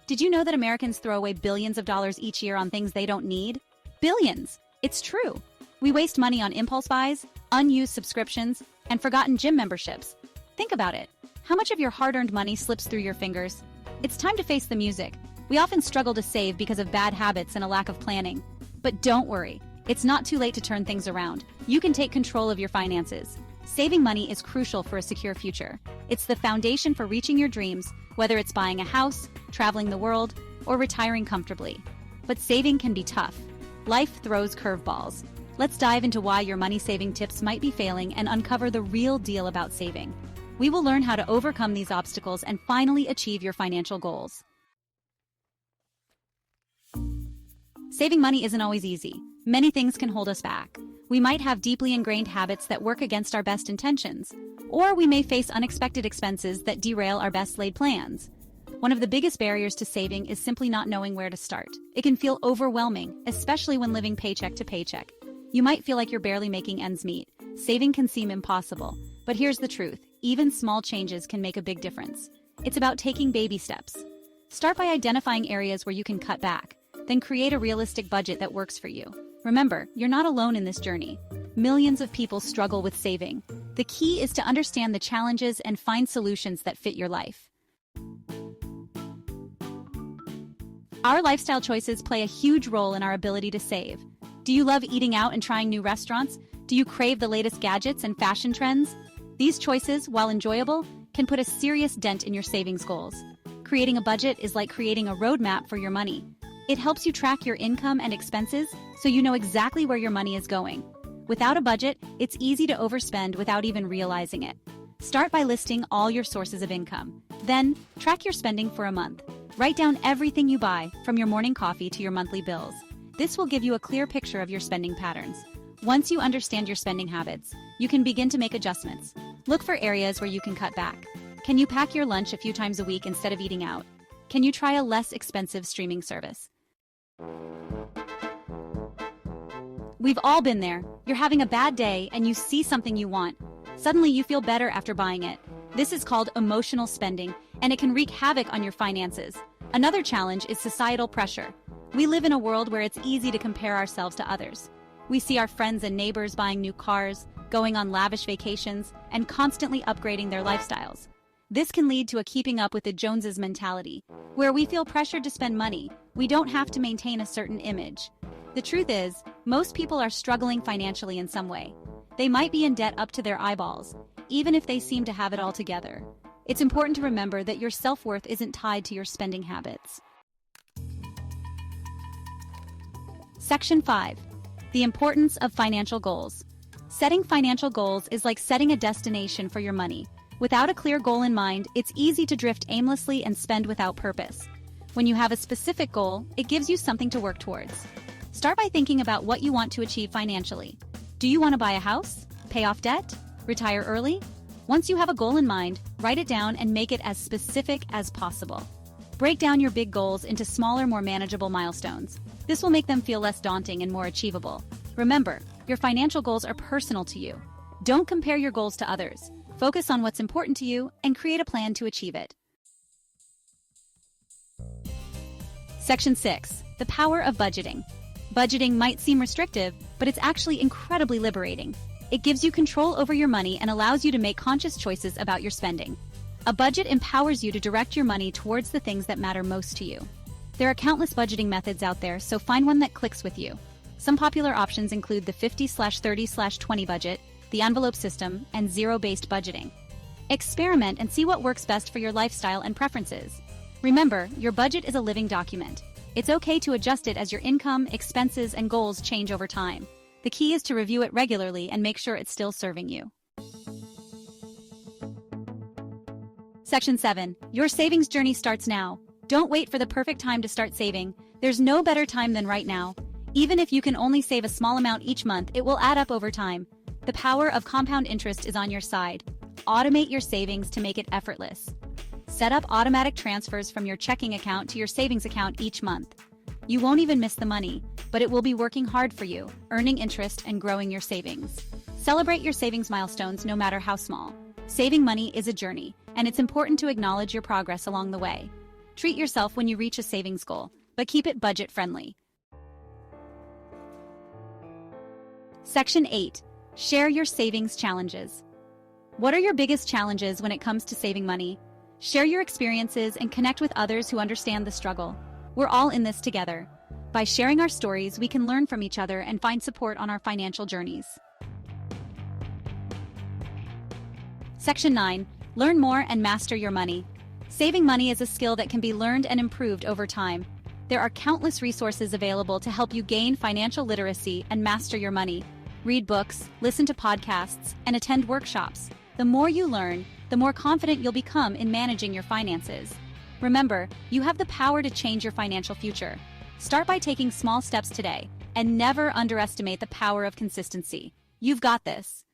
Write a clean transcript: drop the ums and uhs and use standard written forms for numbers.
Did you know that Americans throw away billions of dollars each year on things they don't need? Billions! It's true. We waste money on impulse buys, unused subscriptions, and forgotten gym memberships. Think about it. How much of your hard-earned money slips through your fingers? It's time to face the music. We often struggle to save because of bad habits and a lack of planning. But don't worry. It's not too late to turn things around. You can take control of your finances. Saving money is crucial for a secure future. It's the foundation for reaching your dreams, whether it's buying a house, traveling the world, or retiring comfortably. But saving can be tough. Life throws curveballs. Let's dive into why your money-saving tips might be failing and uncover the real deal about saving. We will learn how to overcome these obstacles and finally achieve your financial goals. Saving money isn't always easy. Many things can hold us back. We might have deeply ingrained habits that work against our best intentions, or we may face unexpected expenses that derail our best-laid plans. One of the biggest barriers to saving is simply not knowing where to start. It can feel overwhelming, especially when living paycheck to paycheck. You might feel like you're barely making ends meet. Saving can seem impossible, but here's the truth. Even small changes can make a big difference. It's about taking baby steps. Start by identifying areas where you can cut back, then create a realistic budget that works for you. Remember, you're not alone in this journey. Millions of people struggle with saving. The key is to understand the challenges and find solutions that fit your life. Our lifestyle choices play a huge role in our ability to save. Do you love eating out and trying new restaurants? Do you crave the latest gadgets and fashion trends? These choices, while enjoyable, can put a serious dent in your savings goals. Creating a budget is like creating a roadmap for your money. It helps you track your income and expenses so you know exactly where your money is going. Without a budget, it's easy to overspend without even realizing it. Start by listing all your sources of income. Then, track your spending for a month. Write down everything you buy, from your morning coffee to your monthly bills. This will give you a clear picture of your spending patterns. Once you understand your spending habits, you can begin to make adjustments. Look for areas where you can cut back. Can you pack your lunch a few times a week instead of eating out? Can you try a less expensive streaming service? We've all been there. You're having a bad day and you see something you want. Suddenly you feel better after buying it. This is called emotional spending, and it can wreak havoc on your finances. Another challenge is societal pressure. We live in a world where it's easy to compare ourselves to others. We see our friends and neighbors buying new cars, going on lavish vacations, and constantly upgrading their lifestyles. This can lead to a keeping up with the Joneses mentality, where we feel pressured to spend money. We don't have to maintain a certain image. The truth is, most people are struggling financially in some way. They might be in debt up to their eyeballs, even if they seem to have it all together. It's important to remember that your self-worth isn't tied to your spending habits. Section 5. The importance of financial goals. Setting financial goals is like setting a destination for your money. Without a clear goal in mind, it's easy to drift aimlessly and spend without purpose. When you have a specific goal, it gives you something to work towards. Start by thinking about what you want to achieve financially. Do you want to buy a house? Pay off debt? Retire early? Once you have a goal in mind, write it down and make it as specific as possible. Break down your big goals into smaller, more manageable milestones. This will make them feel less daunting and more achievable. Remember, your financial goals are personal to you. Don't compare your goals to others. Focus on what's important to you and create a plan to achieve it. Section 6. The power of budgeting. Budgeting might seem restrictive, but it's actually incredibly liberating. It gives you control over your money and allows you to make conscious choices about your spending. A budget empowers you to direct your money towards the things that matter most to you. There are countless budgeting methods out there, so find one that clicks with you. Some popular options include the 50/30/20 budget, the envelope system, and zero-based budgeting. Experiment and see what works best for your lifestyle and preferences. Remember, your budget is a living document. It's okay to adjust it as your income, expenses, and goals change over time. The key is to review it regularly and make sure it's still serving you. Section 7. Your savings journey starts now. Don't wait for the perfect time to start saving. There's no better time than right now. Even if you can only save a small amount each month, it will add up over time. The power of compound interest is on your side. Automate your savings to make it effortless. Set up automatic transfers from your checking account to your savings account each month. You won't even miss the money, but it will be working hard for you, earning interest and growing your savings. Celebrate your savings milestones no matter how small. Saving money is a journey, and it's important to acknowledge your progress along the way. Treat yourself when you reach a savings goal, but keep it budget-friendly. Section 8. Share your savings challenges. What are your biggest challenges when it comes to saving money? Share your experiences and connect with others who understand the struggle. We're all in this together. By sharing our stories, we can learn from each other and find support on our financial journeys. Section 9. Learn more and master your money. Saving money is a skill that can be learned and improved over time. There are countless resources available to help you gain financial literacy and master your money. Read books, listen to podcasts, and attend workshops. The more you learn, the more confident you'll become in managing your finances. Remember, you have the power to change your financial future. Start by taking small steps today, and never underestimate the power of consistency. You've got this.